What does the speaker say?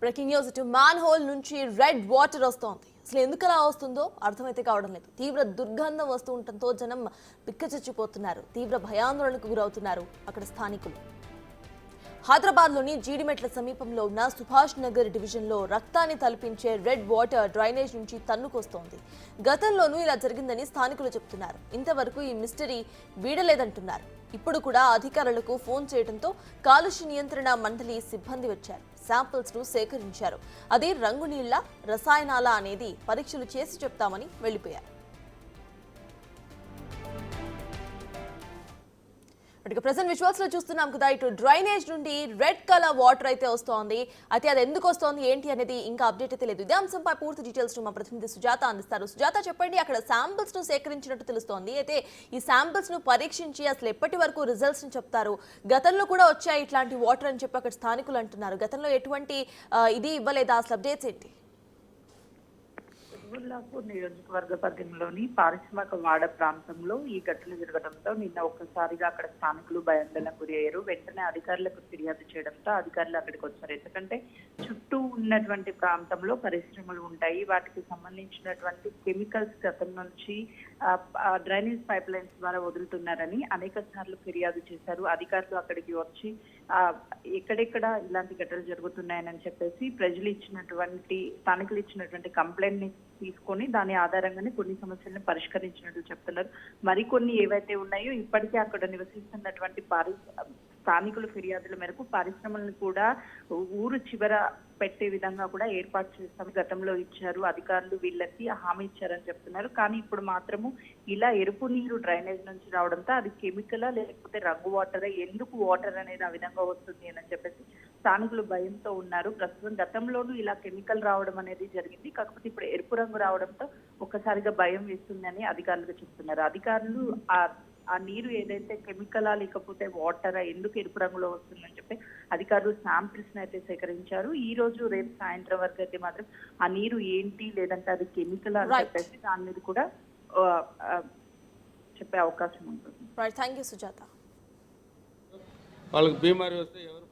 Breaking news ఇటు man whole నుంచి red water వస్తోంది. అసలు ఎందుకు అలా వస్తుందో అర్థమైతే కావడం లేదు. తీవ్ర దుర్గంధం వస్తూ ఉండటంతో జనం పిక్కచచ్చిపోతున్నారు. తీవ్ర భయాందోళనకు గురవుతున్నారు అక్కడ స్థానికులు. హైదరాబాద్లోని జీడిమెట్ల సమీపంలో ఉన్న సుభాష్ నగర్ డివిజన్లో రక్తాన్ని తలపించే రెడ్ వాటర్ డ్రైనేజ్ నుంచి తన్నుకొస్తోంది. గతంలోనూ ఇలా జరిగిందని స్థానికులు చెబుతున్నారు. ఇంతవరకు ఈ మిస్టరీ వీడలేదంటున్నారు. ఇప్పుడు కూడా అధికారులకు ఫోన్ చేయడంతో కాలుష్య నియంత్రణ మండలి సిబ్బంది వచ్చారు. శాంపిల్స్ ను సేకరించారు. అది రంగు నీళ్ల రసాయనాల అనేది పరీక్షలు చేసి చెప్తామని వెళ్లిపోయారు. ప్రెసెంట్ విజువల్స్ లో చూస్తున్నాం కదా, ఇటు డ్రైనేజ్ నుండి రెడ్ కలర్ వాటర్ అయితే వస్తోంది. అయితే అది ఎందుకు వస్తోంది ఏంటి అనేది ఇంకా అప్డేట్ అయితే లేదు. ఇదే అంశంపై పూర్తి డీటెయిల్స్ మా ప్రతినిధి సుజాత అందిస్తారు. సుజాత, చెప్పండి, అక్కడ శాంపిల్స్ ను సేకరించినట్టు తెలుస్తోంది. అయితే ఈ శాంపిల్స్ ను పరీక్షించి అసలు ఎప్పటి వరకు రిజల్ట్స్ ని చెప్తారు? గతంలో కూడా వచ్చాయి ఇట్లాంటి వాటర్ అని చెప్పి అక్కడ స్థానికులు అంటున్నారు. గతంలో ఎటువంటి ఇది ఇవ్వలేదా? అసలు అప్డేట్స్ ఏంటి? చిగుర్లాపూర్ నియోజకవర్గ పరిధిలోని పారిశ్రామిక వాడ ప్రాంతంలో ఈ ఘటన జరగడంతో నిన్న ఒక్కసారిగా అక్కడ స్థానికులు భయాందోళనకు గురి అయ్యారు. వెంటనే అధికారులకు ఫిర్యాదు చేయడంతో అధికారులు అక్కడికి వచ్చారు. ఎందుకంటే చుట్టూ ఉన్నటువంటి ప్రాంతంలో పరిశ్రమలు ఉంటాయి. వాటికి సంబంధించినటువంటి కెమికల్స్ గతం నుంచి డ్రైనేజ్ పైప్ లైన్స్ ద్వారా వదులుతున్నారని అనేక సార్లు ఫిర్యాదు చేశారు. అధికారులు అక్కడికి వచ్చి ఎక్కడెక్కడ ఇలాంటి ఘటనలు జరుగుతున్నాయని చెప్పేసి స్థానికులు ఇచ్చినటువంటి కంప్లైంట్ ని తీసుకొని దాని ఆధారంగానే కొన్ని సమస్యలను పరిష్కరించినట్లు చెప్తున్నారు. మరికొన్ని ఏవైతే ఉన్నాయో ఇప్పటికే అక్కడ నివసిస్తున్నటువంటి స్థానికుల ఫిర్యాదుల మేరకు పరిశ్రమలను కూడా ఊరు చివర పెట్టే విధంగా కూడా ఏర్పాటు చేస్తామని గతంలో ఇచ్చారు. అధికారులు వీళ్ళకి హామీ ఇచ్చారని చెప్తున్నారు. కానీ ఇప్పుడు మాత్రము ఇలా ఎరుపు నీరు డ్రైనేజ్ నుంచి రావడంతో అది కెమికలా లేకపోతే రంగు వాటరా, ఎందుకు వాటర్ అనేది ఆ విధంగా వస్తుంది అని చెప్పేసి స్థానికులు భయంతో ఉన్నారు. ప్రస్తుతం గతంలోనూ ఇలా కెమికల్ రావడం అనేది జరిగింది. కాకపోతే ఇప్పుడు ఎరుపు రంగు రావడంతో ఒక్కసారిగా భయం వేస్తుందని అధికారులు చెప్తున్నారు. అధికారులు ఆ నీరు ఏదైతే కెమికలా లేకపోతే వాటరా, ఎందుకు ఎరుపు రంగులో వస్తుందని చెప్పి అధికారులు శాంపిల్స్ అయితే సేకరించారు. ఈ రోజు రేపు సాయంత్రం వరకు అయితే మాత్రం ఆ నీరు ఏంటి లేదంటే అది కెమికల్ అని చెప్పేసి దాని మీద కూడా చెప్పే అవకాశం ఉంటుంది. Thank you Sujatha. వాళ్ళకి బీమారి వస్తే ఎవరు